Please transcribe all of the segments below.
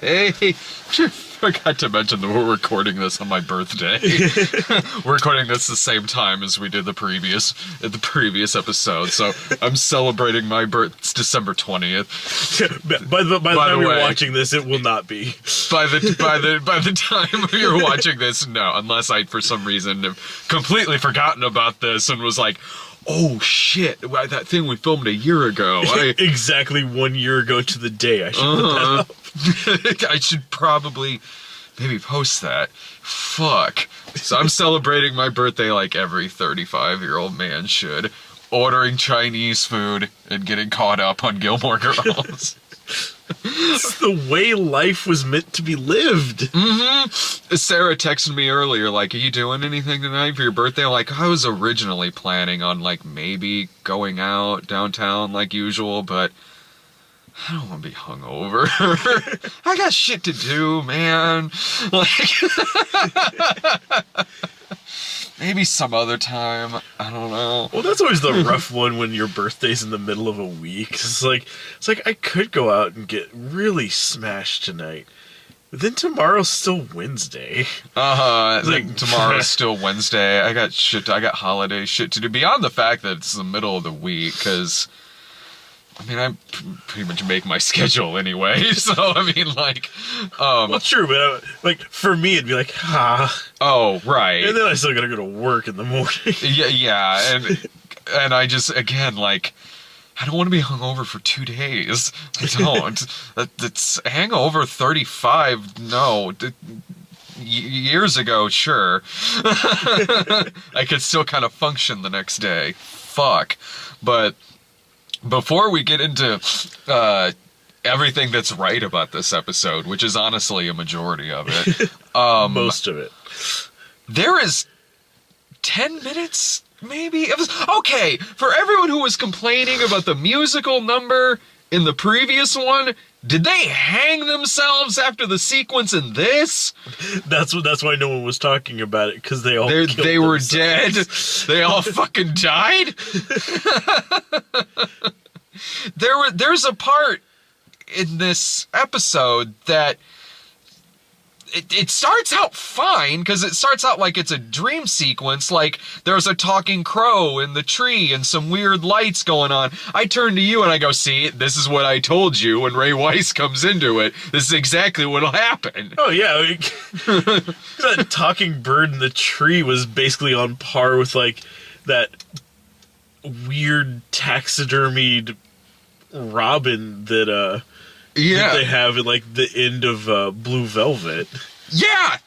Hey, forgot to mention that we're recording this on my birthday. We're recording this the same time as we did the previous episode, so I'm celebrating my birth. It's December 20th. By the time way, you're watching this, it will not be. By the time you're watching this, no, unless I for some reason have completely forgotten about this and was like, oh shit, that thing we filmed a year ago. Exactly 1 year ago to the day. I should put that up. I should probably maybe post that. Fuck. So I'm celebrating my birthday like every 35-year-old man should. Ordering Chinese food and getting caught up on Gilmore Girls. It's the way life was meant to be lived. Mm-hmm. Sarah texted me earlier, like, are you doing anything tonight for your birthday? Like, I was originally planning on, like, maybe going out downtown like usual, but I don't want to be hungover. I got shit to do, man. Like, maybe some other time. I don't know. Well, that's always the rough one when your birthday's in the middle of a week. It's like I could go out and get really smashed tonight. But then tomorrow's still Wednesday. Like tomorrow's still Wednesday. I got holiday shit to do. Beyond the fact that it's the middle of the week, because I mean, I pretty much make my schedule anyway, so, I mean, like, well, true, but, like, for me, it'd be like, Oh, right. And then I still gotta go to work in the morning. Yeah, and I just, again, like, I don't want to be hungover for 2 days. I don't. It's hangover 35, no. Years ago, sure. I could still kind of function the next day. Fuck. But before we get into everything that's right about this episode, which is honestly a majority of it, most of it, there is 10 minutes, maybe? Okay, for everyone who was complaining about the musical number in the previous one, did they hang themselves after the sequence in this? That's why no one was talking about it, because they all they were dead. They all fucking died. There's a part in this episode that it starts out fine, because it starts out like it's a dream sequence, like there's a talking crow in the tree and some weird lights going on. I turn to you and I go, see, this is what I told you when Ray Weiss comes into it. This is exactly what'll happen. Oh, yeah. That talking bird in the tree was basically on par with, like, that weird taxidermied robin that, that they have at, like, the end of Blue Velvet. Yeah!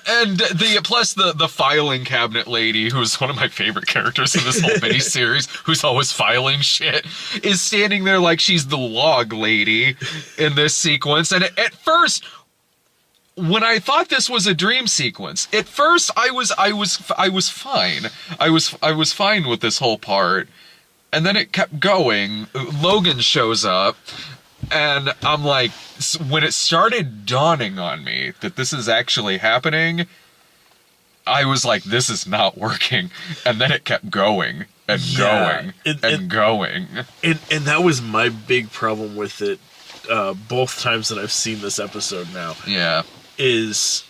And plus the filing cabinet lady, who's one of my favorite characters in this whole miniseries, who's always filing shit, is standing there like she's the log lady in this sequence. And at first, when I thought this was a dream sequence, at first I was fine. I was fine with this whole part. And then it kept going. Logan shows up. And I'm like, when it started dawning on me that this is actually happening, I was like, this is not working. And then it kept going and going and going. And that was my big problem with it, both times that I've seen this episode now. Yeah. Is...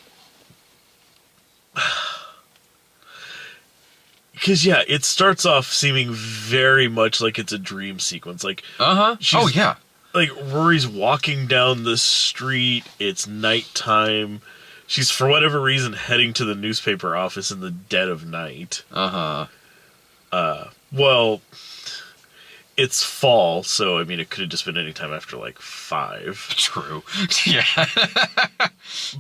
Because, yeah, it starts off seeming very much like it's a dream sequence. Like, oh, yeah. Like, Rory's walking down the street, it's nighttime, she's, for whatever reason, heading to the newspaper office in the dead of night. Well, it's fall, so, I mean, it could have just been any time after, like, 5. True. Yeah.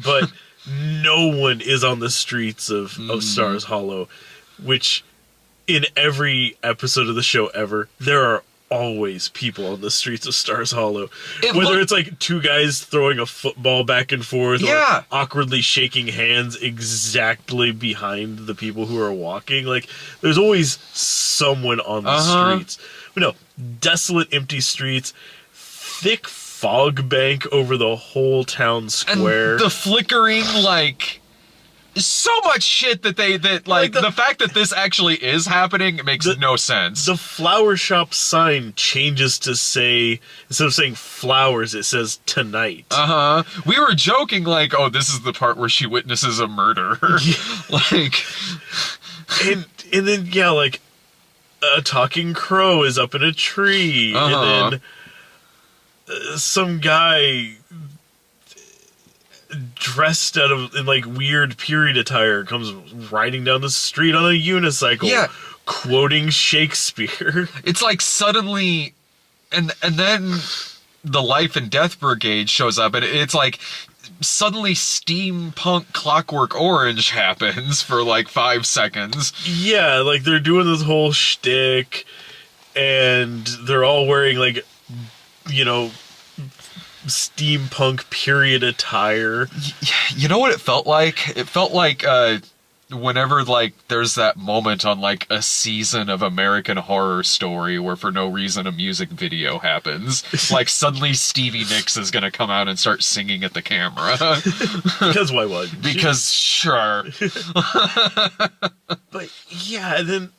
But no one is on the streets of Stars Hollow, which, in every episode of the show ever, there are always people on the streets of Stars Hollow. Whether it's like two guys throwing a football back and forth or awkwardly shaking hands exactly behind the people who are walking. Like, there's always someone on the streets. But no, desolate, empty streets, thick fog bank over the whole town square. And the flickering, like, so much shit that the fact that this actually is happening makes no sense. The flower shop sign changes to say, instead of saying flowers, it says tonight. We were joking like, oh, this is the part where she witnesses a murder. Like, and then yeah, like a talking crow is up in a tree, and then some guy dressed in like weird period attire comes riding down the street on a unicycle, quoting Shakespeare. It's like suddenly, and then the Life and Death Brigade shows up, and it's like suddenly steampunk Clockwork Orange happens for like 5 seconds. Yeah, like they're doing this whole shtick, and they're all wearing like, you know, steampunk period attire. You know what it felt like? It felt like whenever like there's that moment on like a season of American Horror Story where for no reason a music video happens, like suddenly Stevie Nicks is gonna come out and start singing at the camera. Because why wouldn't? Because sure. But yeah, and then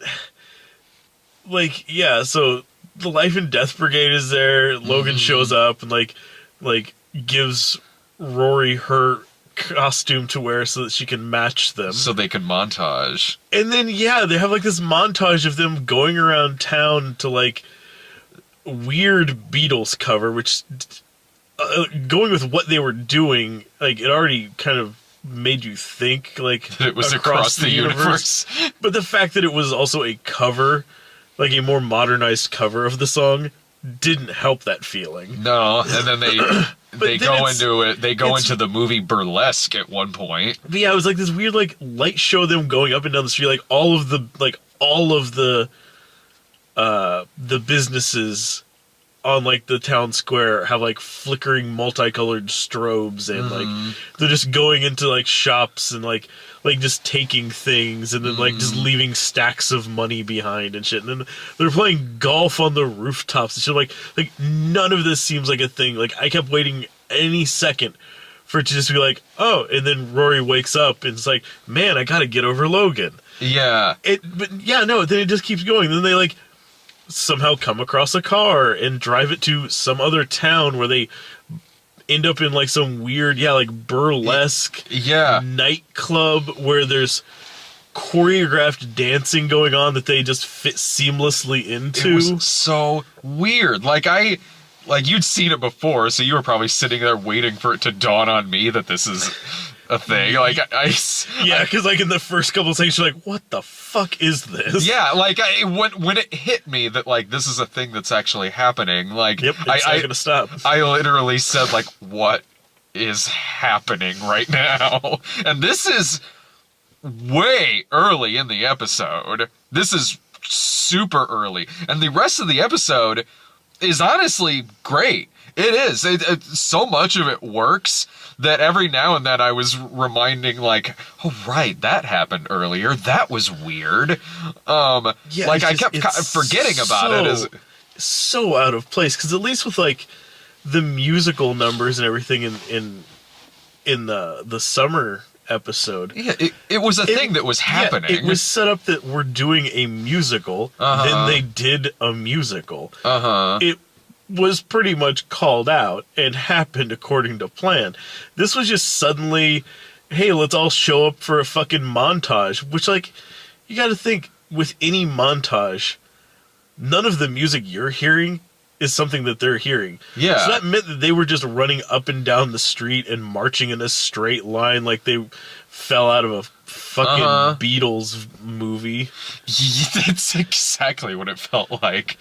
like yeah, so the Life and Death Brigade is there. Logan shows up and like gives Rory her costume to wear so that she can match them. So they can montage. And then, yeah, they have like this montage of them going around town to like weird Beatles cover, which going with what they were doing, like it already kind of made you think like it was across the universe. But the fact that it was also a cover, like a more modernized cover of the song, didn't help that feeling. No, and then they go into it. They go into the movie Burlesque at one point. But yeah, it was like this weird like light show of them going up and down the street, like all of the businesses on like the town square have like flickering multicolored strobes, and like they're just going into like shops and like just taking things and then like just leaving stacks of money behind and shit. And then they're playing golf on the rooftops and shit. Like none of this seems like a thing. Like I kept waiting any second for it to just be like, oh, and then Rory wakes up and it's like, man, I gotta get over Logan. Yeah. But yeah, no, then it just keeps going. Then they like somehow come across a car and drive it to some other town where they end up in like some weird, like burlesque nightclub where there's choreographed dancing going on that they just fit seamlessly into. It was so weird. Like you'd seen it before, so you were probably sitting there waiting for it to dawn on me that this is a thing. Like because like in the first couple of seconds you're like, what the fuck is this? Yeah, like when it hit me that like this is a thing that's actually happening, like yep, it's not gonna stop. I literally said like, what is happening right now? And this is way early in the episode. This is super early, and the rest of the episode is honestly great. It is. So much of it works that every now and then I was reminding, like, oh, right, that happened earlier. That was weird. I kept forgetting about it. So out of place, because at least with, like, the musical numbers and everything in the summer episode. Yeah, it was a thing that was happening. It was set up that we're doing a musical, then they did a musical. It was pretty much called out and happened according to plan. This was just suddenly, hey, let's all show up for a fucking montage, which, like, you gotta think, with any montage, none of the music you're hearing is something that they're hearing. Yeah. So that meant that they were just running up and down the street and marching in a straight line like they fell out of a fucking Beatles movie. That's exactly what it felt like.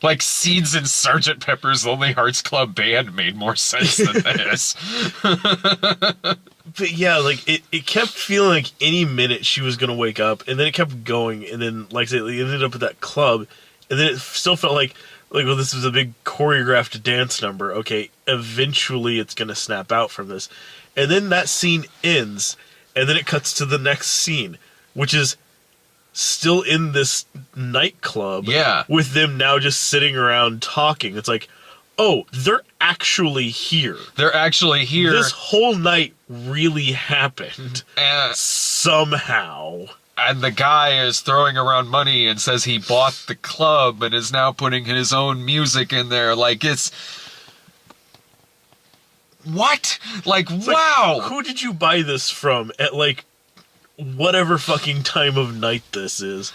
Like, Seeds and Sgt. Pepper's Lonely Hearts Club Band made more sense than this. But yeah, like, it kept feeling like any minute she was gonna wake up, and then it kept going, and then, like I said, it ended up at that club, and then it still felt like, well, this was a big choreographed dance number. Okay, eventually it's gonna snap out from this. And then that scene ends, and then it cuts to the next scene, which is still in this nightclub, with them now just sitting around talking. It's like, oh, they're actually here. They're actually here. This whole night really happened. Somehow. And the guy is throwing around money and says he bought the club and is now putting his own music in there. Like, it's... What? Like, wow! Like, who did you buy this from at, like, whatever fucking time of night this is?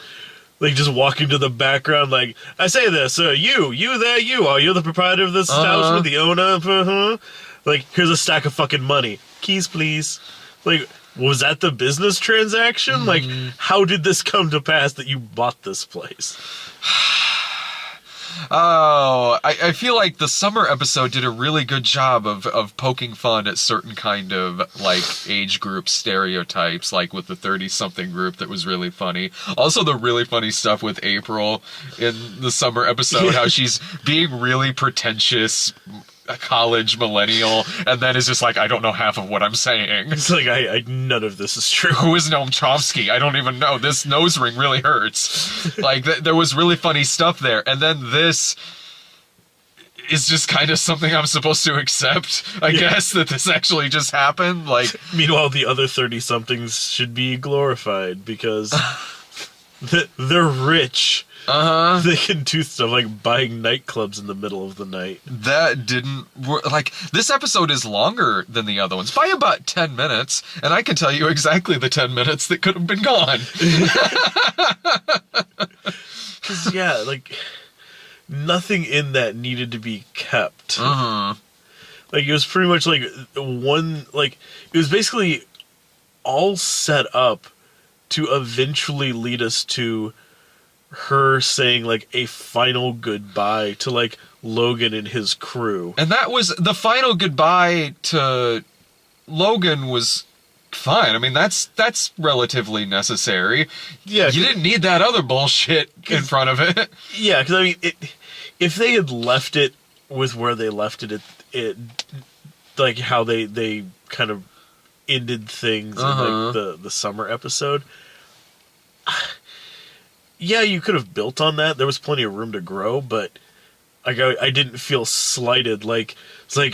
Like, just walking to the background, like, I say this, you there, you. Are you the proprietor of this establishment, the owner? Like, here's a stack of fucking money. Keys, please. Like... Was that the business transaction? Like, how did this come to pass that you bought this place? Oh, I feel like the summer episode did a really good job of poking fun at certain kind of, like, age group stereotypes, like with the 30-something group that was really funny. Also, the really funny stuff with April in the summer episode, how she's being really pretentious, a college millennial, and then is just like, I don't know half of what I'm saying. It's like, I none of this is true. Who is Noam Chomsky? I don't even know. This nose ring really hurts. Like, there was really funny stuff there. And then this is just kind of something I'm supposed to accept, I guess, that this actually just happened. Like, meanwhile, the other 30-somethings should be glorified because they're rich. They can do stuff like buying nightclubs in the middle of the night. That didn't work. Like, this episode is longer than the other ones by about 10 minutes, and I can tell you exactly the 10 minutes that could have been gone. Because, yeah, like, nothing in that needed to be kept. Like, it was pretty much like it was basically all set up to eventually lead us to her saying, like, a final goodbye to, like, Logan and his crew. And that was the final goodbye to Logan was fine. I mean, that's relatively necessary. Yeah. You didn't need that other bullshit in front of it. Yeah, because, I mean, if they had left it with where they left it like, how they kind of ended things in, like, the summer episode... Yeah, you could have built on that. There was plenty of room to grow, but I didn't feel slighted. Like, it's like,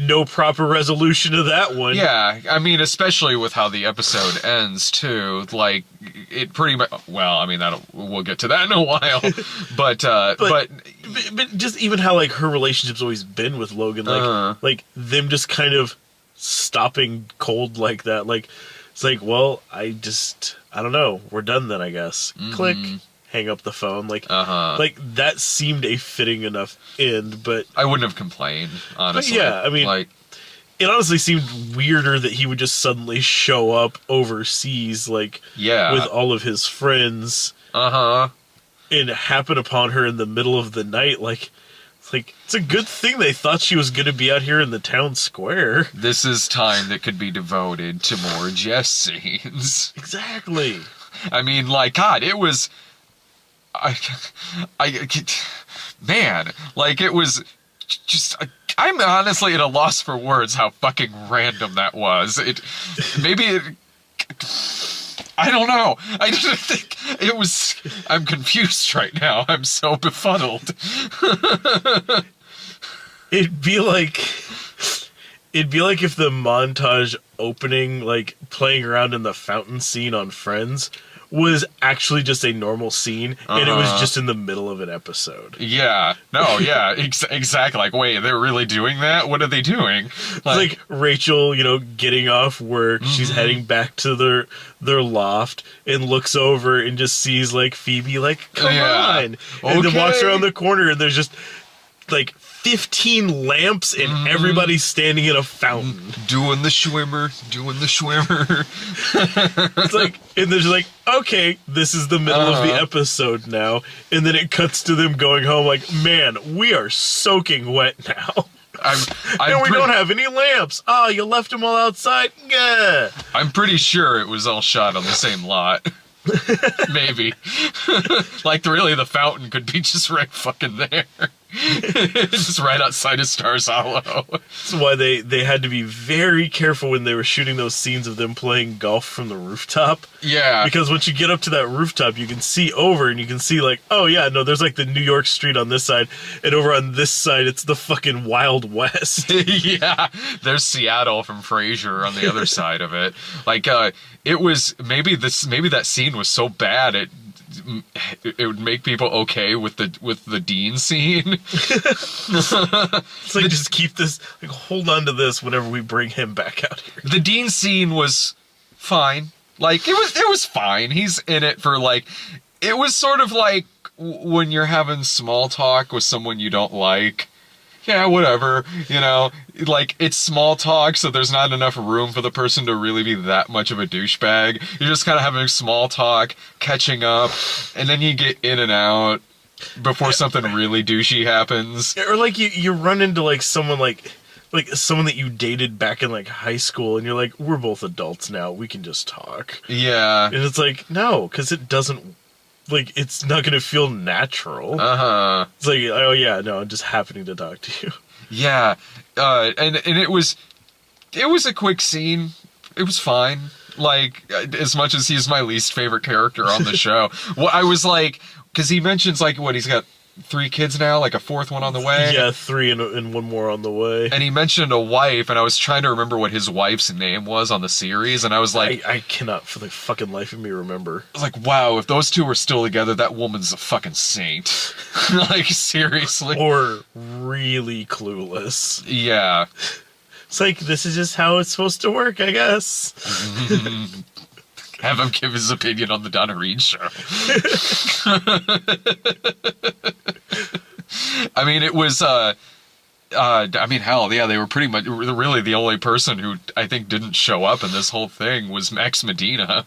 no proper resolution of that one. Yeah, I mean, especially with how the episode ends, too. Like, it pretty much... Well, I mean, we'll get to that in a while. But just even how, like, her relationship's always been with Logan. Like them just kind of stopping cold like that. Like, it's like, well, I don't know. We're done then, I guess. Click. Hang up the phone. Like, like, that seemed a fitting enough end, but... I wouldn't have complained, honestly. But yeah, I mean, like, it honestly seemed weirder that he would just suddenly show up overseas, like, with all of his friends. And happen upon her in the middle of the night, like... It's a good thing they thought she was going to be out here in the town square. This is time that could be devoted to more Jess scenes. Exactly. I mean, like, God, it was... man, like, it was just... I'm honestly at a loss for words how fucking random that was. I don't know. I just think it was... I'm confused right now. I'm so befuddled. It'd be like if the montage opening, like, playing around in the fountain scene on Friends, was actually just a normal scene, and it was just in the middle of an episode. Yeah. No, yeah, exactly. Like, wait, they're really doing that? What are they doing? Like Rachel, getting off work, she's heading back to their loft, and looks over and just sees, like, Phoebe, like, come on! And then walks around the corner, and there's just, like, 15 lamps and everybody standing in a fountain. Doing the schwimmer. It's like, and they're just like, okay, this is the middle of the episode now. And then it cuts to them going home like, man, we are soaking wet now. And we don't have any lamps. Oh, you left them all outside? Yeah. I'm pretty sure it was all shot on the same lot. Maybe. Like, really, the fountain could be just right fucking there. Just right outside of Stars Hollow. That's why they had to be very careful when they were shooting those scenes of them playing golf from the rooftop. Yeah. Because once you get up to that rooftop, you can see over and you can see like, oh yeah, no, there's like the New York street on this side, and over on this side, it's the fucking Wild West. Yeah. There's Seattle from Frasier on the other side of it. Like, it was, maybe that scene was so bad, it would make people okay with the Dean scene. It's like, just keep this, like, hold on to this whenever we bring him back out here. The Dean scene was fine. Like, it was fine. He's in it for, like, it was sort of like when you're having small talk with someone you don't like. Yeah, whatever, you know, like, it's small talk, so there's not enough room for the person to really be that much of a douchebag. You're just kind of having small talk, catching up, and then you get in and out before something really douchey happens. Or like you run into like someone like someone that you dated back in like high school, and you're like, we're both adults now, we can just talk. Yeah. And it's like, no, because it doesn't, like, it's not going to feel natural. Uh-huh. It's like, oh yeah, no, I'm just happening to talk to you. Yeah. And it was a quick scene. It was fine. Like, as much as he's my least favorite character on the show. Well, I was like, because he mentions, like, what, he's got 3 kids now, like a 4th one on the way? Yeah, 3 and 1 more on the way. And he mentioned a wife, and I was trying to remember what his wife's name was on the series, and I was like... I cannot for the fucking life of me remember. I was like, wow, if those two were still together, that woman's a fucking saint. Like, seriously. Or really clueless. Yeah. It's like, this is just how it's supposed to work, I guess. Have him give his opinion on the Donna Reed show. I mean, it was, I mean, hell, yeah, they were pretty much, really the only person who I think didn't show up in this whole thing was Max Medina.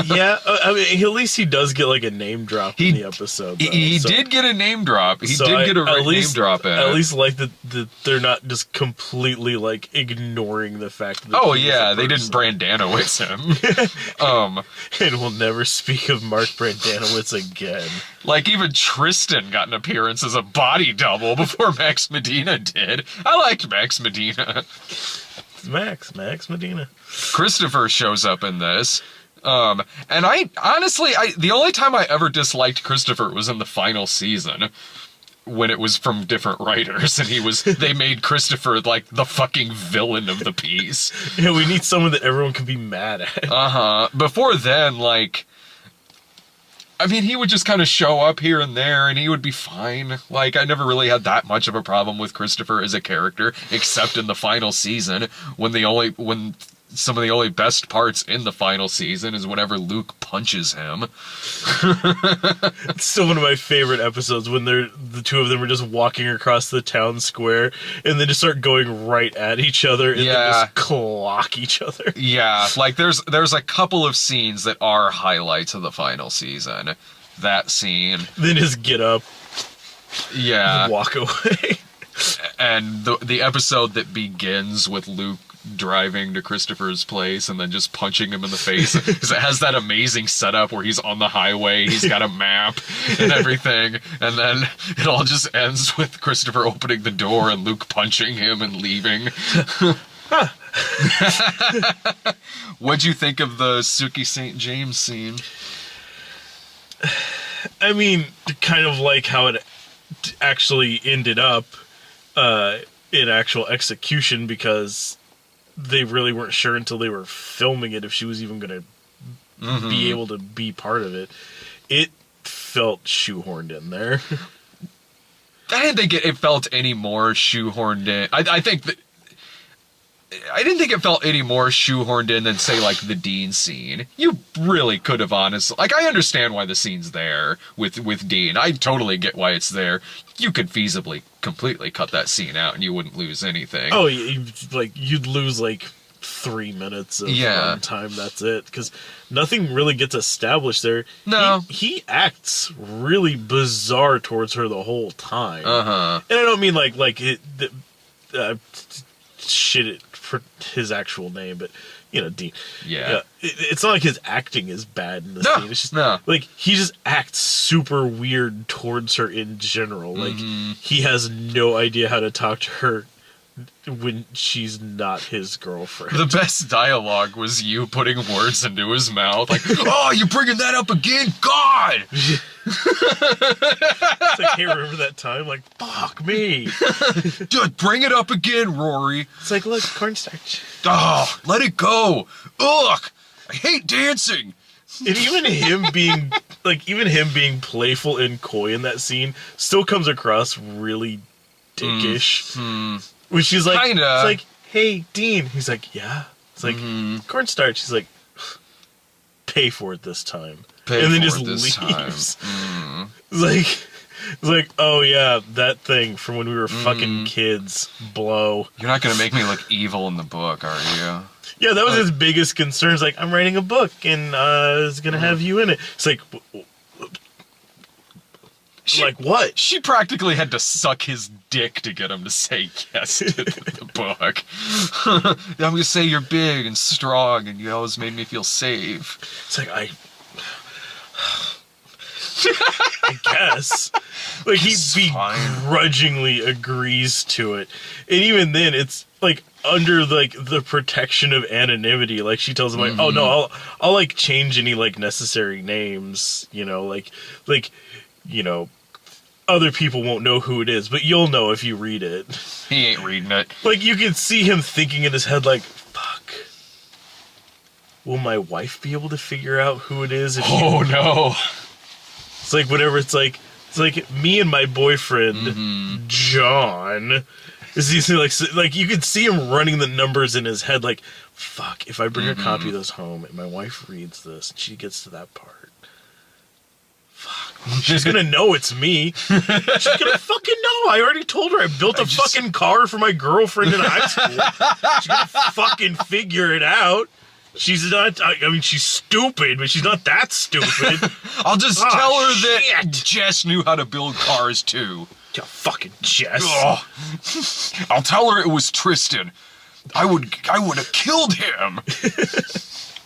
Yeah, I mean, at least he does get like a name drop in the episode. Though, he did get a name drop. He did get a name drop in At least like that they're not just completely like ignoring the fact that. Oh yeah, they didn't Brandanowitz him. And we'll never speak of Mark Brandanowitz again. Like, even Tristan got an appearance as a body double before Max Medina did. I liked Max Medina. Max Medina. Christopher shows up in this. And I honestly, the only time I ever disliked Christopher was in the final season, when it was from different writers, and they made Christopher like the fucking villain of the piece. Yeah, we need someone that everyone can be mad at. Before then, like, I mean, he would just kind of show up here and there, and he would be fine. Like, I never really had that much of a problem with Christopher as a character, except in the final season, when some of the only best parts in the final season is whenever Luke punches him. It's still one of my favorite episodes when the two of them are just walking across the town square and they just start going right at each other and then just clock each other. Yeah, like there's a couple of scenes that are highlights of the final season. That scene. Then just get up. Yeah. And walk away. And the episode that begins with Luke driving to Christopher's place and then just punching him in the face, because it has that amazing setup where he's on the highway, he's got a map and everything, and then it all just ends with Christopher opening the door and Luke punching him and leaving. What'd you think of the Suki St. James scene? I mean, kind of like how it actually ended up in actual execution, because they really weren't sure until they were filming it if she was even going to be able to be part of it. It felt shoehorned in there. I didn't think it felt any more shoehorned in. I think that I didn't think it felt any more shoehorned in than, say, like, the Dean scene. You really could have honestly... Like, I understand why the scene's there with Dean. I totally get why it's there. You could feasibly completely cut that scene out and you wouldn't lose anything. Oh, you'd lose, like, 3 minutes of runtime, that's it. Because nothing really gets established there. No. He acts really bizarre towards her the whole time. Uh-huh. And I don't mean, like shit it for his actual name, but Dean. Yeah. It's not like his acting is bad in the No, scene. It's just no. like he just acts super weird towards her in general. Like he has no idea how to talk to her when she's not his girlfriend. The best dialogue was you putting words into his mouth, like, "Oh, you bringing that up again? God!" It's like, hey, remember that time? Like, fuck me. Just bring it up again, Rory. It's like, look, cornstarch. Oh, let it go. Ugh, I hate dancing. And even him being playful and coy in that scene still comes across really dickish. When she's like, Kinda. It's like, hey, Dean. He's like, yeah. It's like, cornstarch. He's like, pay for it this time. And then just leaves. It's like, oh yeah, that thing from when we were fucking kids. Blow. You're not gonna make me look evil in the book, are you? Yeah, that was his biggest concern. It's like, I'm writing a book and it's gonna have you in it. It's like, what? She practically had to suck his dick to get him to say yes to the book. I'm gonna say you're big and strong and you always made me feel safe. It's like, I guess. Like, he begrudgingly agrees to it. And even then, it's like under like the protection of anonymity. Like, she tells him like, oh no, I'll like change any like necessary names, other people won't know who it is, but you'll know if you read it. He ain't reading it. Like, you can see him thinking in his head like, fuck, will my wife be able to figure out who it is? No. It's like whatever. It's like me and my boyfriend John. Is easy, like you could see him running the numbers in his head. Like, fuck, if I bring a copy of this home and my wife reads this and she gets to that part, fuck, she's gonna know it's me. She's gonna fucking know. I already told her I built a fucking car for my girlfriend in high school. She's gonna fucking figure it out. She's not, I mean, she's stupid, but she's not that stupid. I'll just tell her that Jess knew how to build cars too. Yeah, fucking Jess. Ugh. I'll tell her it was Tristan. I would have killed him.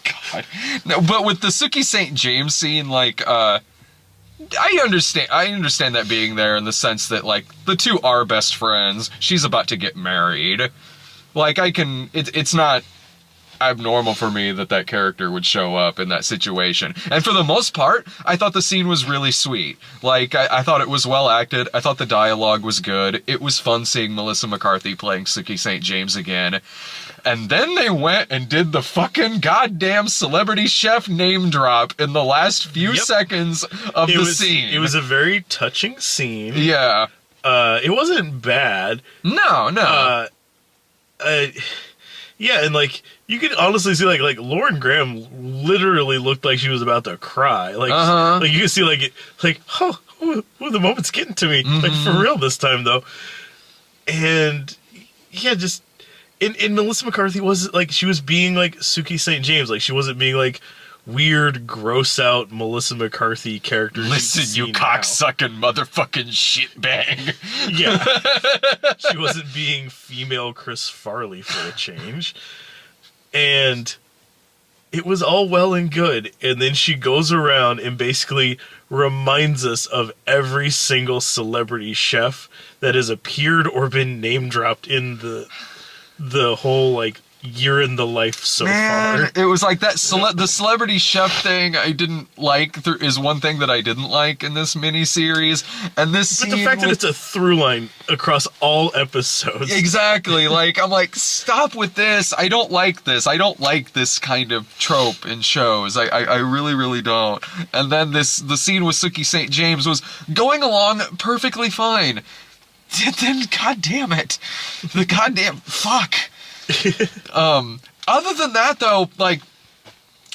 God. No, but with the Sookie St. James scene, like, I understand that being there in the sense that, like, the two are best friends. She's about to get married. Like, it's not abnormal for me that character would show up in that situation. And for the most part, I thought the scene was really sweet. Like, I thought it was well acted. I thought the dialogue was good. It was fun seeing Melissa McCarthy playing Sookie St. James again. And then they went and did the fucking goddamn celebrity chef name drop in the last few seconds of the scene. It was a very touching scene. Yeah. It wasn't bad. No. Yeah, and like you could honestly see like Lauren Graham literally looked like she was about to cry. Like, like you could see the moment's getting to me. Like, for real this time though. And yeah, just and Melissa McCarthy was like, she was being like Sookie St. James. Like, she wasn't being like weird, gross out Melissa McCarthy characters. Listen, you cocksucking motherfucking shitbag. Yeah. She wasn't being female Chris Farley for a change. And it was all well and good. And then she goes around and basically reminds us of every single celebrity chef that has appeared or been name dropped in the whole, like, year in the life so far. It was like that the celebrity chef thing I didn't like is one thing that I didn't like in this miniseries. And this But the fact that it's a through line across all episodes. Exactly. Like, I'm like, stop with this. I don't like this. I don't like this kind of trope in shows. I really, really don't. And then the scene with Sookie St. James was going along perfectly fine. Then, god damn it. The goddamn fuck. Other than that, though, like,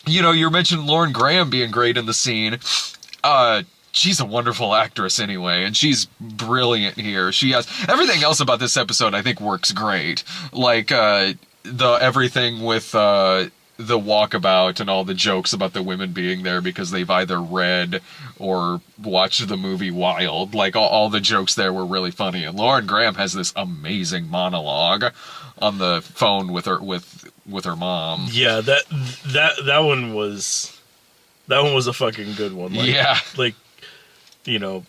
you mentioned Lauren Graham being great in the scene. She's a wonderful actress anyway, and she's brilliant here. She has everything else about this episode I think works great. Like, the everything with the walkabout and all the jokes about the women being there because they've either read or watched the movie Wild. Like, all the jokes there were really funny. And Lauren Graham has this amazing monologue on the phone with her mom. Yeah, that one was a fucking good one. Like, yeah. Like, you know,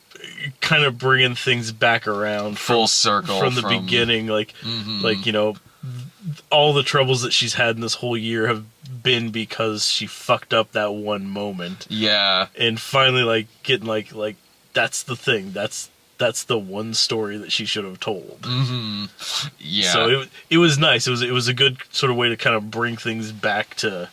kind of bringing things back around full circle from the beginning. Like, like, you know, all the troubles that she's had in this whole year have been because she fucked up that one moment. Yeah. And finally, like, getting like that's the thing. That's the one story that she should have told. Yeah. So it was nice. It was a good sort of way to kind of bring things back to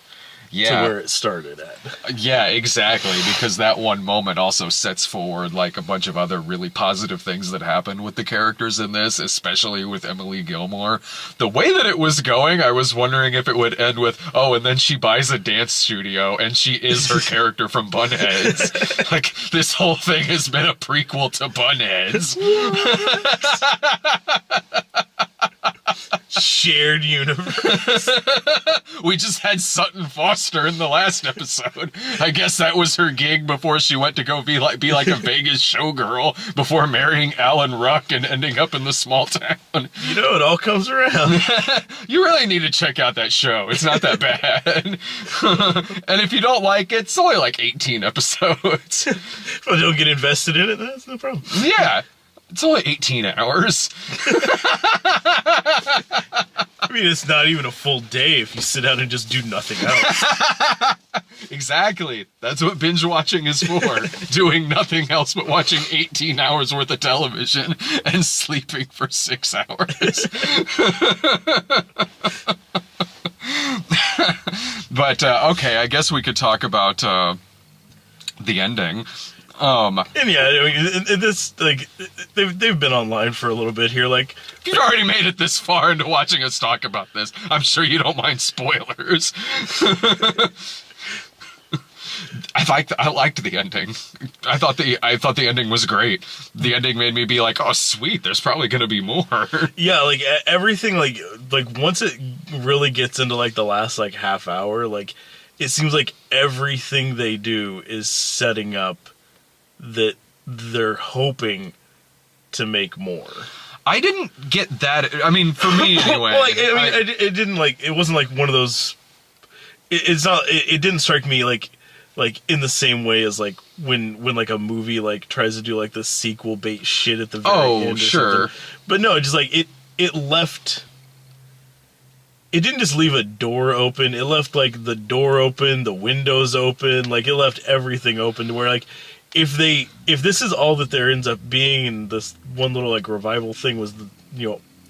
where it started at. Yeah, exactly, because that one moment also sets forward like a bunch of other really positive things that happen with the characters in this, especially with Emily Gilmore. The way that it was going, I was wondering if it would end with, oh, and then she buys a dance studio and she is her character from Bunheads. Like, this whole thing has been a prequel to Bunheads. Shared universe. We just had Sutton Foster in the last episode. I guess that was her gig before she went to go be like a Vegas showgirl before marrying Alan Ruck and ending up in the small town. You know, it all comes around. You really need to check out that show. It's not that bad. And if you don't like it, it's only like 18 episodes. If I don't get invested in it, that's no problem. Yeah. It's only 18 hours. I mean, it's not even a full day if you sit down and just do nothing else. Exactly. That's what binge watching is for. Doing nothing else but watching 18 hours worth of television and sleeping for 6 hours. But, okay, I guess we could talk about the ending. And yeah, I mean, this, like, they've been online for a little bit here. Like, if you've already made it this far into watching us talk about this, I'm sure you don't mind spoilers. I liked the ending. I thought the ending was great. The ending made me be like, oh sweet, there's probably gonna be more. Yeah, like everything, like once it really gets into like the last like half hour, like it seems like everything they do is setting up that they're hoping to make more. I didn't get that. I mean, for me anyway. Well, like, I mean, it didn't like. It wasn't like one of those. It's not. It didn't strike me like in the same way as like when like a movie like tries to do like the sequel bait shit at the very end. Oh, sure. But no, it just like it left. It didn't just leave a door open. It left like the door open, the windows open. Like it left everything open to where like. If this is all that there ends up being, and this one little like revival thing was,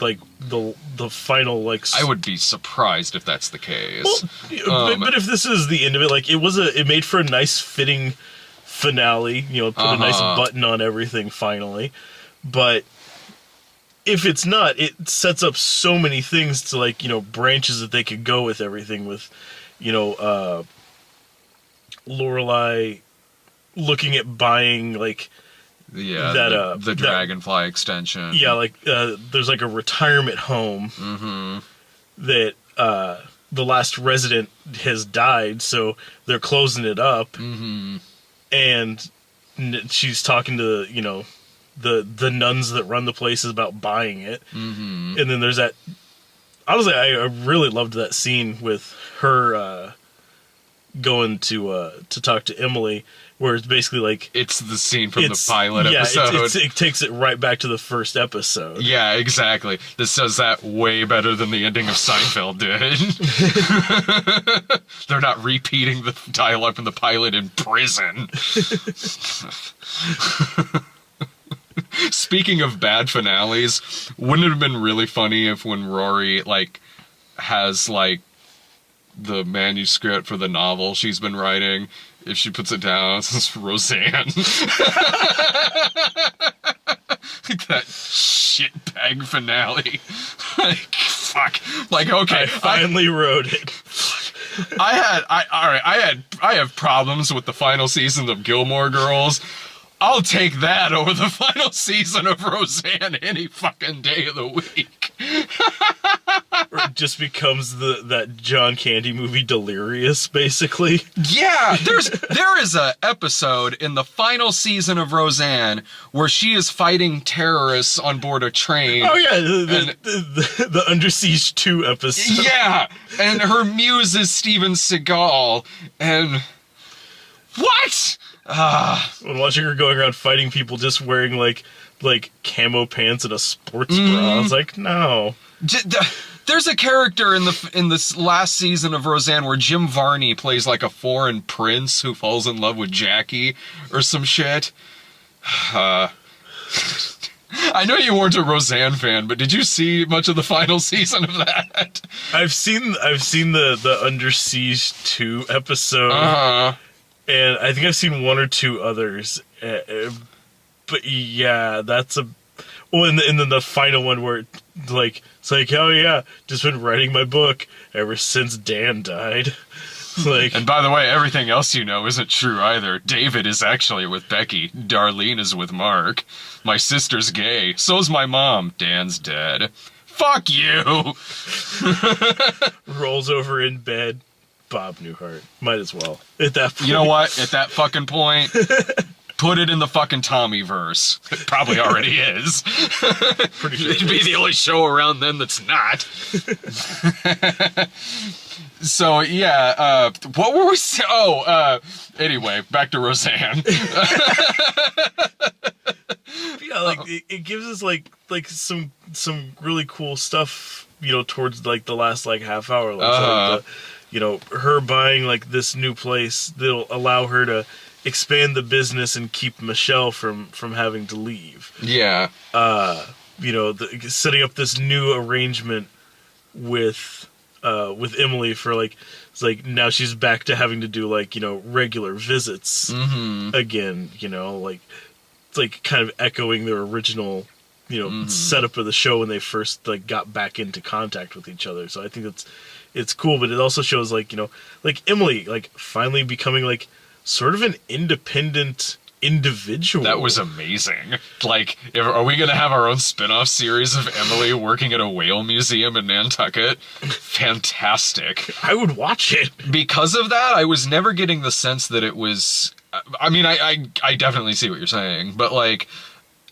like the final like. I would be surprised if that's the case. Well, but if this is the end of it, like it made for a nice fitting finale. Put a nice button on everything finally. But if it's not, it sets up so many things to like branches that they could go with everything with, Lorelai. Looking at buying like the Dragonfly extension. Yeah, like there's like a retirement home that the last resident has died, so they're closing it up. And she's talking to the nuns that run the places about buying it. And then there's that. Honestly, I really loved that scene with her going to talk to Emily. Where it's basically like... It's the scene from the pilot episode. It takes it right back to the first episode. Yeah, exactly. This does that way better than the ending of Seinfeld did. They're not repeating the dialogue from the pilot in prison. Speaking of bad finales, wouldn't it have been really funny if when Rory, like, has, like, the manuscript for the novel she's been writing... If she puts it down, it's Roseanne. That shitbag finale. Like, fuck. Like, okay. I finally wrote it. I have problems with the final season of Gilmore Girls. I'll take that over the final season of Roseanne any fucking day of the week. Or it just becomes that John Candy movie Delirious, basically. Yeah, there is a episode in the final season of Roseanne where she is fighting terrorists on board a train. Oh yeah, the Under Siege 2 episode. Yeah, and her muse is Steven Seagal, and what? When watching her going around fighting people just wearing like camo pants and a sports bra, I was like, no. There's a character in this last season of Roseanne where Jim Varney plays like a foreign prince who falls in love with Jackie or some shit. I know you weren't a Roseanne fan, but did you see much of the final season of that? I've seen the Under Siege 2 episode. And I think I've seen one or two others. But yeah, that's a... Oh, and then the final one where it's like, oh yeah, just been writing my book ever since Dan died. Like, and by the way, everything else you know isn't true either. David is actually with Becky. Darlene is with Mark. My sister's gay. So's my mom. Dan's dead. Fuck you! Rolls over in bed. Bob Newhart. Might as well. At that point. You know what? At that fucking point, put it in the fucking Tommy-verse. It probably already is. Pretty sure It'd be the only show around then that's not. So, yeah, what were we saying? Anyway, back to Roseanne. Yeah, like, it gives us, like some really cool stuff, towards, like, the last, like, half hour. Like, her buying, like, this new place that'll allow her to expand the business and keep Michelle from having to leave. Yeah. Setting up this new arrangement with Emily for, like, it's like now she's back to having to do, like, regular visits again, like, it's like kind of echoing their original, setup of the show when they first, like, got back into contact with each other. So I think it's cool, but it also shows, like, like Emily, like, finally becoming, like, sort of an independent individual. That was amazing. Like, are we going to have our own spin-off series of Emily working at a whale museum in Nantucket? Fantastic. I would watch it. Because of that, I was never getting the sense that it was... I mean, I definitely see what you're saying, but, like,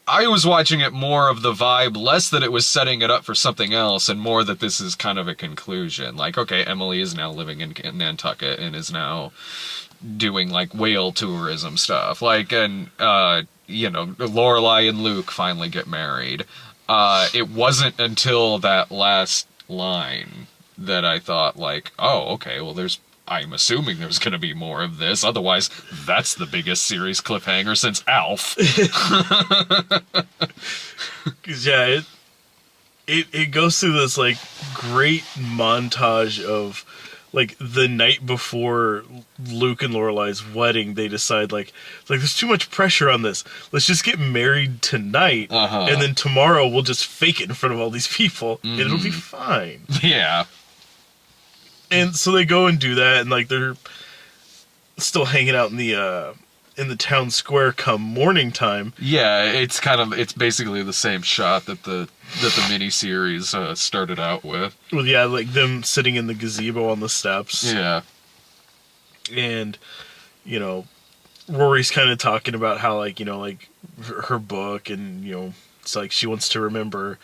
I was watching it more of the vibe, less that it was setting it up for something else, and more that this is kind of a conclusion. Like, okay, Emily is now living in Nantucket and is now doing, like, whale tourism stuff. Like, and, Lorelai and Luke finally get married. It wasn't until that last line that I thought, like, oh, okay, well, I'm assuming there's going to be more of this. Otherwise, that's the biggest series cliffhanger since Alf. Because, yeah, it goes through this, like, great montage of, like, the night before Luke and Lorelai's wedding, they decide, like there's too much pressure on this. Let's just get married tonight, and then tomorrow we'll just fake it in front of all these people, and it'll be fine. Yeah. And so they go and do that, and, like, they're still hanging out in the town square come morning time. Yeah, it's basically the same shot that the miniseries started out with. Well, yeah, like them sitting in the gazebo on the steps. Yeah. And, Rory's kind of talking about how, like, like her book, and, it's like she wants to remember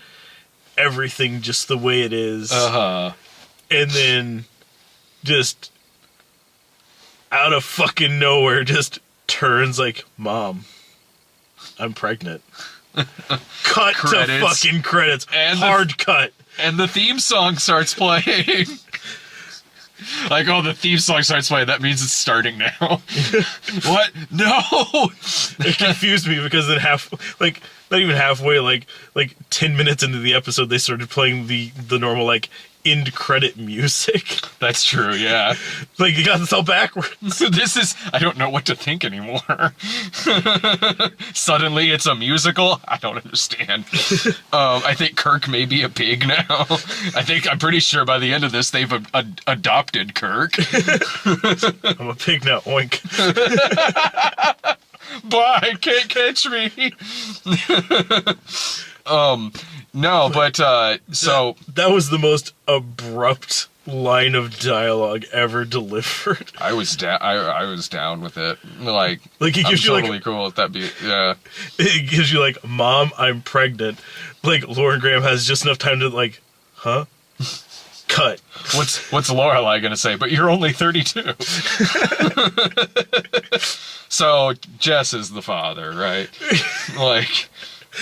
everything just the way it is. And then just out of fucking nowhere just turns like, Mom, I'm pregnant. Cut to fucking credits. And hard cut. And the theme song starts playing. Like, oh, the theme song starts playing. That means it's starting now. What? No! It confused me because then not even halfway, like 10 minutes into the episode, they started playing the normal, like, end credit music. That's true, yeah. Like, you got this all backwards. I don't know what to think anymore. Suddenly it's a musical? I don't understand. I think Kirk may be a pig now. I'm pretty sure by the end of this they've adopted Kirk. I'm a pig now, oink. Bye, can't catch me. No, but so that was the most abrupt line of dialogue ever delivered. I was down. I was down with it. Like it I'm gives you totally cool with that. Yeah. It gives you like, Mom, I'm pregnant. Like Lauren Graham has just enough time to like, huh? Cut. What's Lorelai gonna say? But you're only 32. So Jess is the father, right? Like,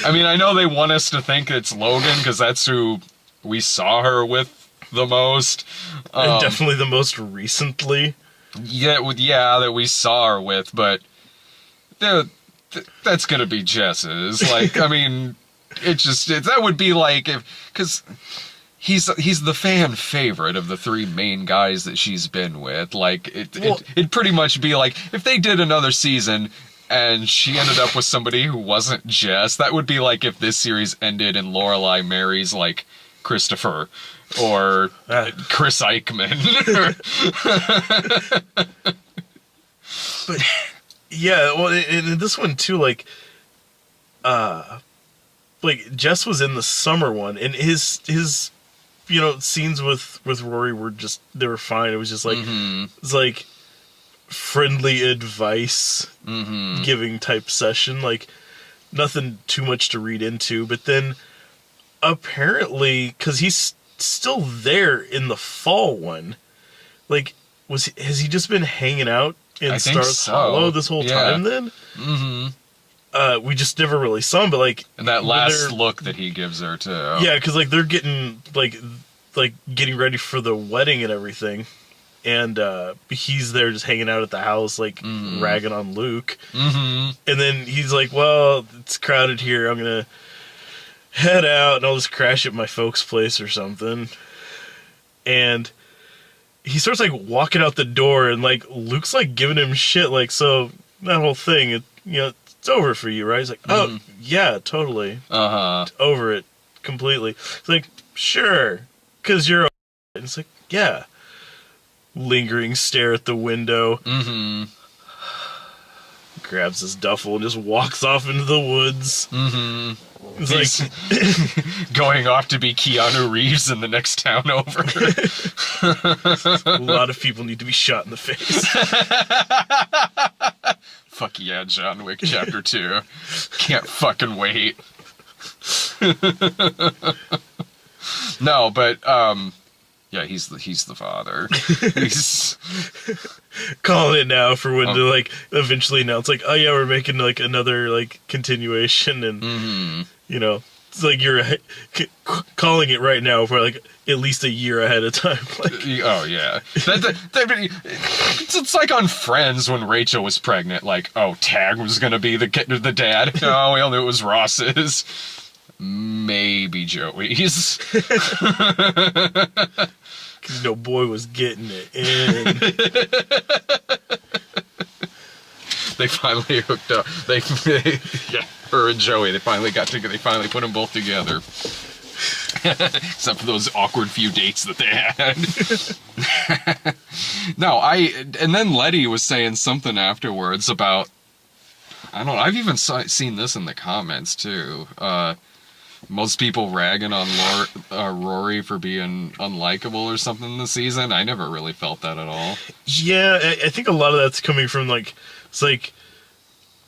I mean, I know they want us to think it's Logan because that's who we saw her with the most. And definitely the most recently. Yeah, that we saw her with, but that's gonna be Jess's. Like, I mean, that would be like because he's the fan favorite of the three main guys that she's been with. Like, it'd pretty much be like if they did another season and she ended up with somebody who wasn't Jess. That would be like if this series ended and Lorelai marries like Christopher or Chris Eichmann. But yeah, well, in this one too, like Jess was in the summer one, and his scenes with Rory were they were fine. It was just like it's like friendly advice giving type session, like nothing too much to read into. But then apparently, because he's still there in the fall one, like has he just been hanging out in Stars Hollow this whole time then? We just never really saw him, but like, and that last look that he gives her too. Yeah, because like they're getting like getting ready for the wedding and everything, and he's there just hanging out at the house, like ragging on Luke. And then he's like, "Well, it's crowded here. I'm gonna head out and I'll just crash at my folks' place or something." And he starts like walking out the door, and like Luke's like giving him shit, like, "So that whole thing, it's over for you, right?" He's like, "Oh, yeah, totally. Over it completely." It's like, "Sure, because you're over it." And it's like, "Yeah." Lingering stare at the window. Grabs his duffel and just walks off into the woods. He's like going off to be Keanu Reeves in the next town over. A lot of people need to be shot in the face. Fuck yeah, John Wick Chapter 2. Can't fucking wait. No, but yeah, he's the father. He's calling it now for when to like eventually announce like, "Oh yeah, we're making like another like continuation," and it's like you're calling it right now for like at least a year ahead of time. Like, oh yeah, it's like on Friends when Rachel was pregnant. Like, oh, Tag was gonna be the dad. No, we all knew it was Ross's. Maybe Joey's. Because no boy was getting it in. They finally hooked up. Her and Joey, they finally got together. They finally put them both together. Except for those awkward few dates that they had. No, and then Letty was saying something afterwards about, I don't know, I've even seen this in the comments too. Most people ragging on Rory for being unlikable or something this season. I never really felt that at all. Yeah, I think a lot of that's coming from like, it's like,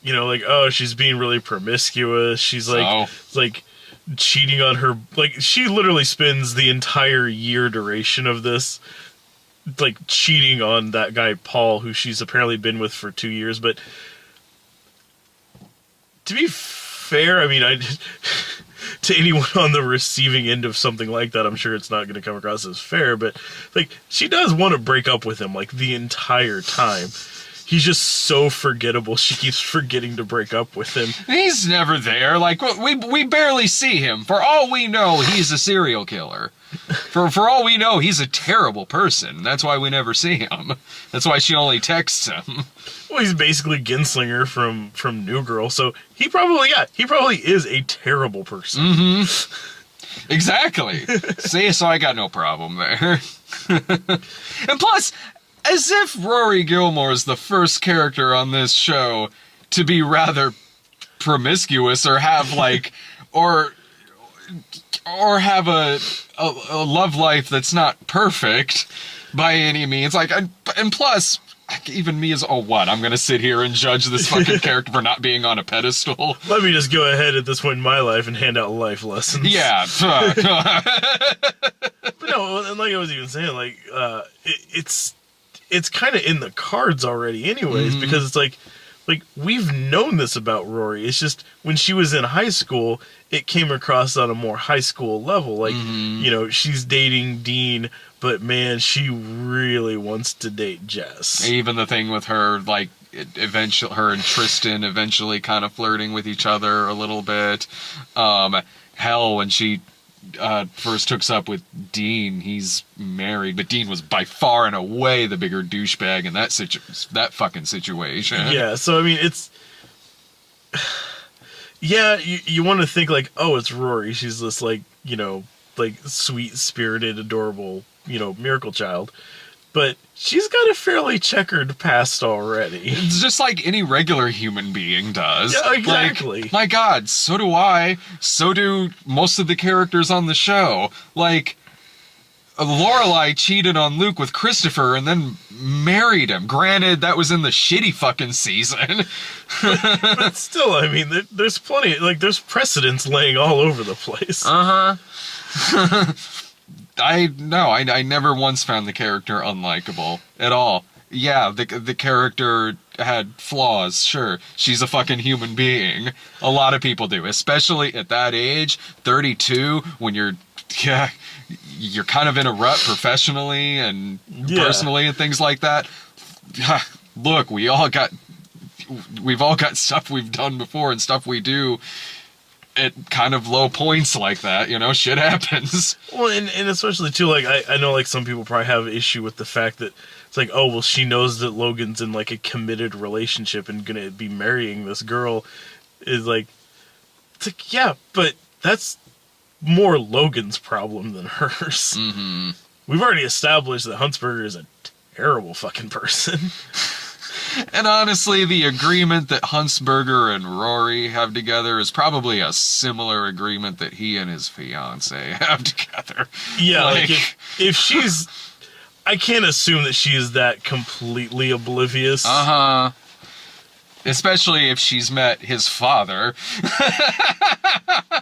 like, oh, she's being really promiscuous. She's like, like cheating on her. Like, she literally spends the entire year duration of this, like cheating on that guy Paul, who she's apparently been with for 2 years. But to be fair, I mean, to anyone on the receiving end of something like that, I'm sure it's not going to come across as fair, but like, she does want to break up with him like the entire time. He's just so forgettable. She keeps forgetting to break up with him. He's never there. Like, we barely see him. For all we know, he's a serial killer. For all we know, he's a terrible person. That's why we never see him. That's why she only texts him. Well, he's basically Genslinger from New Girl, so he probably is a terrible person. Exactly. See, so I got no problem there. And plus, as if Rory Gilmore is the first character on this show to be rather promiscuous or have like, or have a love life that's not perfect by any means. Like, and plus, even me as, I'm gonna sit here and judge this fucking character for not being on a pedestal. Let me just go ahead at this point in my life and hand out life lessons. Yeah. But no, and like I was even saying, like, it's kind of in the cards already anyways, because it's like we've known this about Rory. It's just when she was in high school, it came across on a more high school level. Like, you know, she's dating Dean, but man, she really wants to date Jess. Even the thing with her, like, eventually, her and Tristan eventually kind of flirting with each other a little bit. Hell, when she first hooks up with Dean, he's married, but Dean was by far and away the bigger douchebag in that fucking situation. Yeah, so I mean, it's... Yeah, you want to think like, oh, it's Rory. She's this, like, you know, like, sweet-spirited, adorable, you know, miracle child. But she's got a fairly checkered past already. It's just like any regular human being does. Yeah, exactly. Like, my God, so do I. So do most of the characters on the show. Like, Lorelai cheated on Luke with Christopher and then married him. Granted, that was in the shitty fucking season. But still, I mean, there's plenty, like, there's precedents laying all over the place. Uh-huh. I never once found the character unlikable at all. Yeah, the character had flaws, sure. She's a fucking human being. A lot of people do, especially at that age, 32, when you're kind of in a rut professionally and personally and things like that. Look, we've all got stuff we've done before and stuff we do at kind of low points like that, you know, shit happens. Well, and especially too, like, I know, like, some people probably have an issue with the fact that it's like, oh, well, she knows that Logan's in, like, a committed relationship and gonna be marrying this girl. Is like, it's like, yeah, but that's more Logan's problem than hers. Mm-hmm. We've already established that Huntsberger is a terrible fucking person. And honestly, the agreement that Huntsberger and Rory have together is probably a similar agreement that he and his fiancée have together. Yeah, like if she's... I can't assume that she is that completely oblivious. Uh-huh. Especially if she's met his father.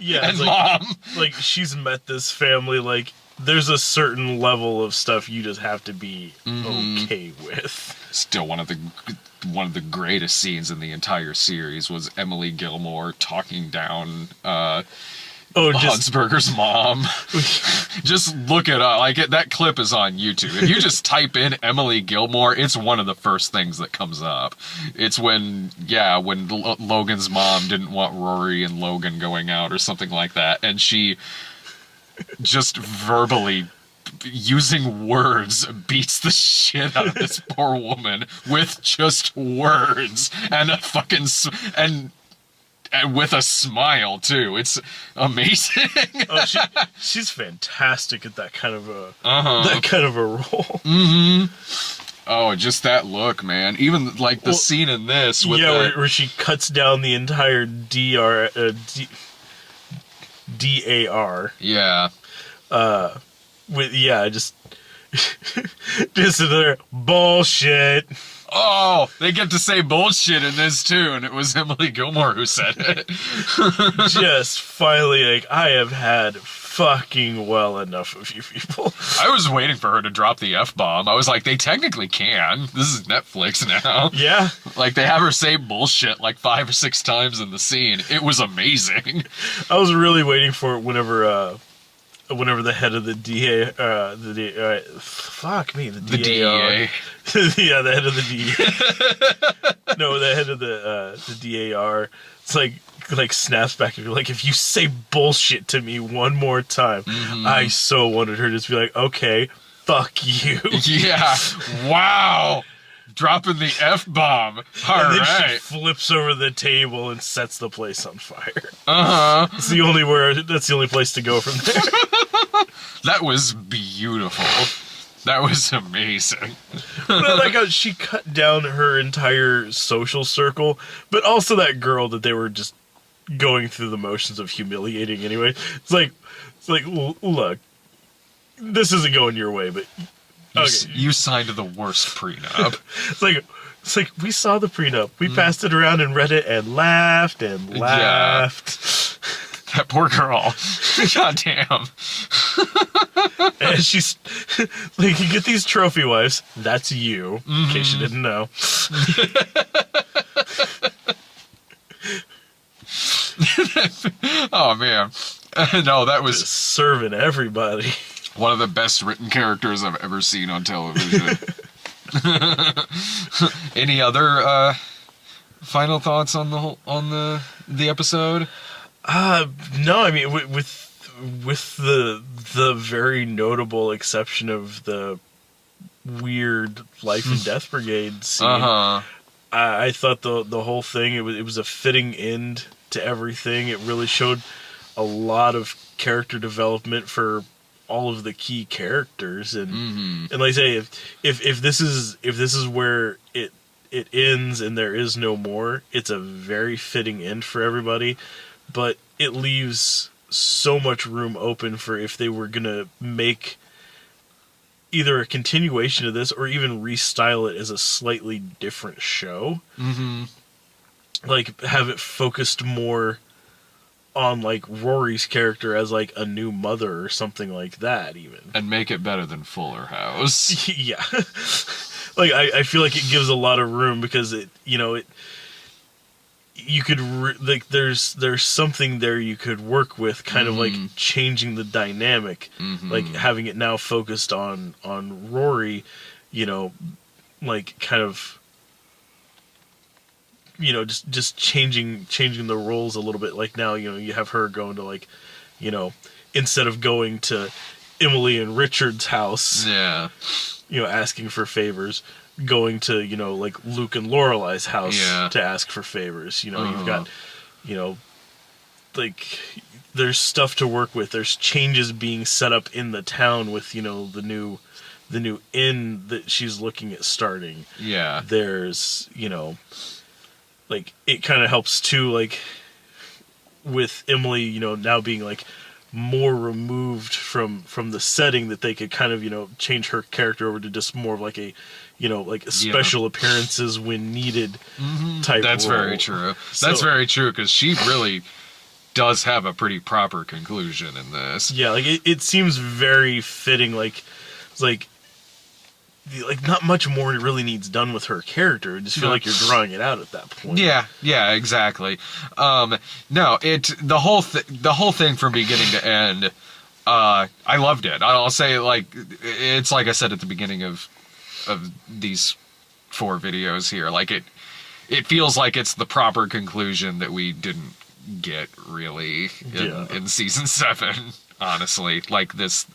Yeah, and like, mom. Like, she's met this family, like, there's a certain level of stuff you just have to be okay with. Still, one of the greatest scenes in the entire series was Emily Gilmore talking down Huntsberger's mom. Just look it up. Like, that clip is on YouTube. If you just type in Emily Gilmore, it's one of the first things that comes up. It's when Logan's mom didn't want Rory and Logan going out or something like that, and she just verbally, using words, beats the shit out of this poor woman with just words and a fucking and with a smile too. It's amazing. Oh, she's fantastic at that kind of a role. Mm-hmm. Oh, just that look, man. Even like the scene in this with where she cuts down the entire DAR. Yeah. Just another bullshit. Oh, they get to say bullshit in this too, and it was Emily Gilmore who said it. Just finally, like, I have had fucking well enough of you people. I was waiting for her to drop the F-bomb. I was like, they technically can. This is Netflix now. Yeah. Like, they have her say bullshit like 5 or 6 times in the scene. It was amazing. I was really waiting for it whenever the head of the DA, the DEA. Yeah, the head of the DEA. No, the head of the DAR. It's like snaps back and be like, if you say bullshit to me one more time, I so wanted her to just be like, okay, fuck you. Yeah. Wow. Dropping the F-bomb. All and then right. she flips over the table and sets the place on fire. Uh-huh. That's the only place to go from there. That was beautiful. That was amazing. But I like how she cut down her entire social circle, but also that girl that they were just going through the motions of humiliating anyway. It's like, look, this isn't going your way, but okay. You signed the worst prenup. It's like we saw the prenup. We passed it around and read it and laughed and laughed. Yeah. That poor girl. God damn. And she's like, you get these trophy wives. That's you, in case you didn't know. Oh man. No, that was Just serving everybody. one of the best written characters I've ever seen on television. Any other final thoughts on the episode? No, I mean with the very notable exception of the weird Life and Death Brigade scene. I thought the whole thing it was a fitting end to everything. It really showed a lot of character development for all of the key characters, and like I say, if this is where it ends and there is no more, it's a very fitting end for everybody. But it leaves so much room open for if they were gonna make either a continuation of this or even restyle it as a slightly different show. Like have it focused more on like Rory's character as like a new mother or something like that, even. And make it better than Fuller House. Yeah. Like I feel like it gives a lot of room because you could like there's something there you could work with, kind of like changing the dynamic, like having it now focused on Rory, like kind of just changing the roles a little bit. Like now you have her going to like instead of going to Emily and Richard's house, asking for favors, going to like Luke and Lorelei's house to ask for favors. You've got like there's stuff to work with. There's changes being set up in the town with the new inn that she's looking at starting. There's like it kind of helps too, like with Emily now being like more removed from the setting, that they could kind of change her character over to just more of like a like special appearances when needed type That's role. very true. That's very true, because she really does have a pretty proper conclusion in this. Yeah, like it seems very fitting. Like it's like not much more really needs done with her character. I just feel like you're drawing it out at that point. Yeah, exactly. No, the whole thing from beginning to end, I loved it. I'll say, like, it's like I said at the beginning of these 4 videos here. Like it feels like it's the proper conclusion that we didn't get really in season 7. Honestly, like this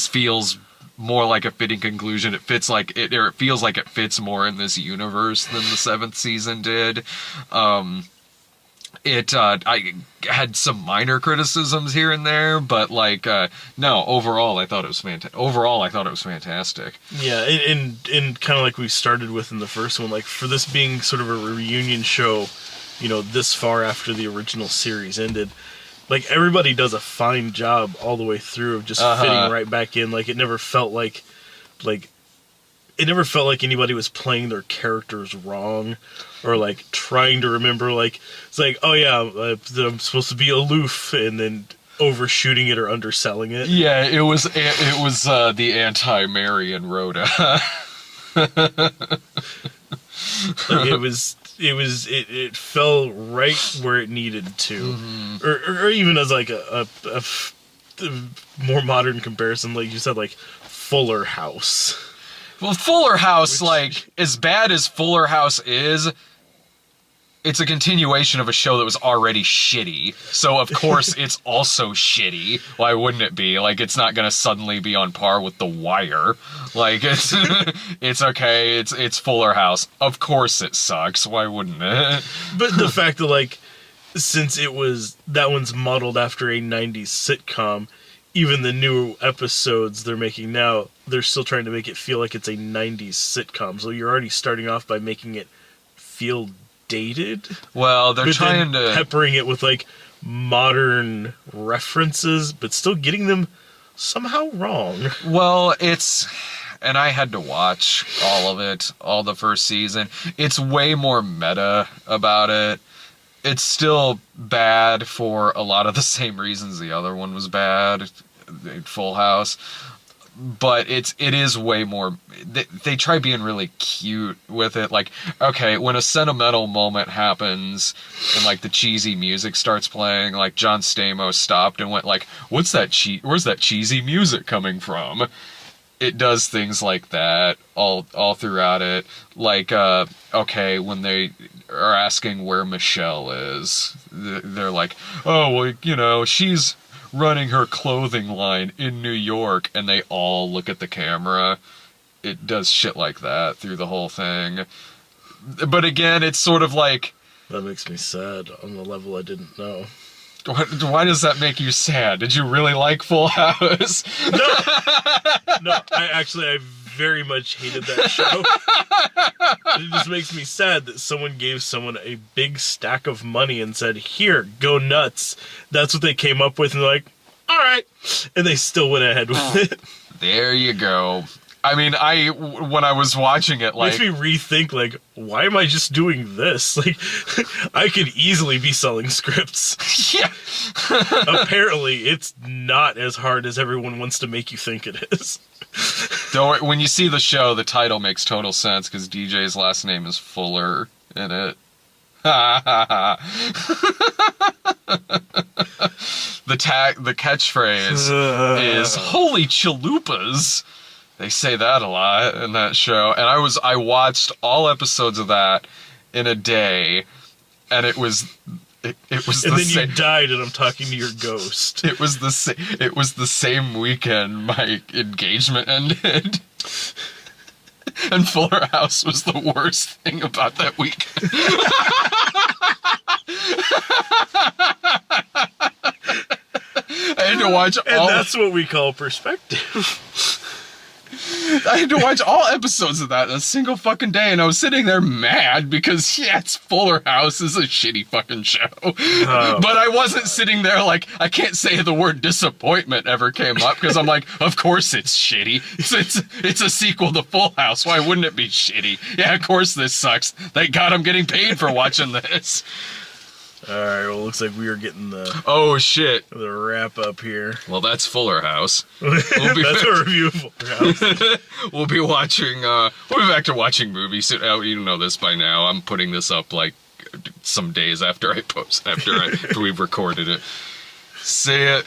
feels more like a fitting conclusion. It feels like it fits more in this universe than the 7th season did. I had some minor criticisms here and there, but like no, overall I thought it was fantastic. Yeah, and kind of like we started with in the first one, like for this being sort of a reunion show, this far after the original series ended, like everybody does a fine job all the way through of just fitting right back in. Like it never felt like anybody was playing their characters wrong, or like trying to remember, like it's like, oh yeah, I'm supposed to be aloof, and then overshooting it or underselling it. Yeah, it was the anti-Mary and Rhoda. Like it fell right where it needed to, or even as like a more modern comparison, like you said, like Fuller House. Well, Fuller House, like, as bad as Fuller House is, it's a continuation of a show that was already shitty. So, of course, it's also shitty. Why wouldn't it be? Like, it's not gonna suddenly be on par with The Wire. Like, it's it's okay, it's Fuller House. Of course it sucks. Why wouldn't it? But the fact that, like, since that one's modeled after a 90s sitcom, even the new episodes they're making now, they're still trying to make it feel like it's a 90s sitcom. So you're already starting off by making it feel dated. Well, they're But trying then to peppering it with like modern references, but still getting them somehow wrong. Well, and I had to watch all of it, all the first season. It's way more meta about it. It's still bad for a lot of the same reasons the other one was bad, Full House. But it is way more. They try being really cute with it. Like, okay, when a sentimental moment happens and like the cheesy music starts playing, like John Stamos stopped and went like, "What's that? Where's that cheesy music coming from?" It does things like that all throughout it. Like, okay, when they are asking where Michelle is, they're like, "Oh, well, you know, she's running her clothing line in New York," and they all look at the camera. It does shit like that through the whole thing. But again, it's sort of like... That makes me sad on the level I didn't know. Why does that make you sad? Did you really like Full House? No, I very much hated that show. It just makes me sad that someone gave someone a big stack of money and said, "Here, go nuts." That's what they came up with, and they're like, "All right," and they still went ahead with it. There you go. I mean, when I was watching it, like... Makes me rethink, like, why am I just doing this? Like, I could easily be selling scripts. Yeah. Apparently, it's not as hard as everyone wants to make you think it is. When you see the show, the title makes total sense, because DJ's last name is Fuller in it. The catchphrase is "Holy chalupas." They say that a lot in that show, and I watched all episodes of that in a day, and it was And then you died, and I'm talking to your ghost. It was the same weekend my engagement ended, and Fuller House was the worst thing about that weekend. I had to watch and that's what we call perspective. I had to watch all episodes of that in a single fucking day, and I was sitting there mad because, yes, Fuller House is a shitty fucking show. Oh, but I wasn't sitting there like, I can't say the word disappointment ever came up, because I'm like, of course it's shitty. It's a sequel to Full House. Why wouldn't it be shitty? Yeah, of course this sucks. Thank God I'm getting paid for watching this. Alright, well, looks like we are getting the... Oh, shit. The wrap up here. Well, that's Fuller House. That's a review of Fuller House. We'll be back to watching movies. You know this by now. I'm putting this up, like, some days after we've recorded it. See it.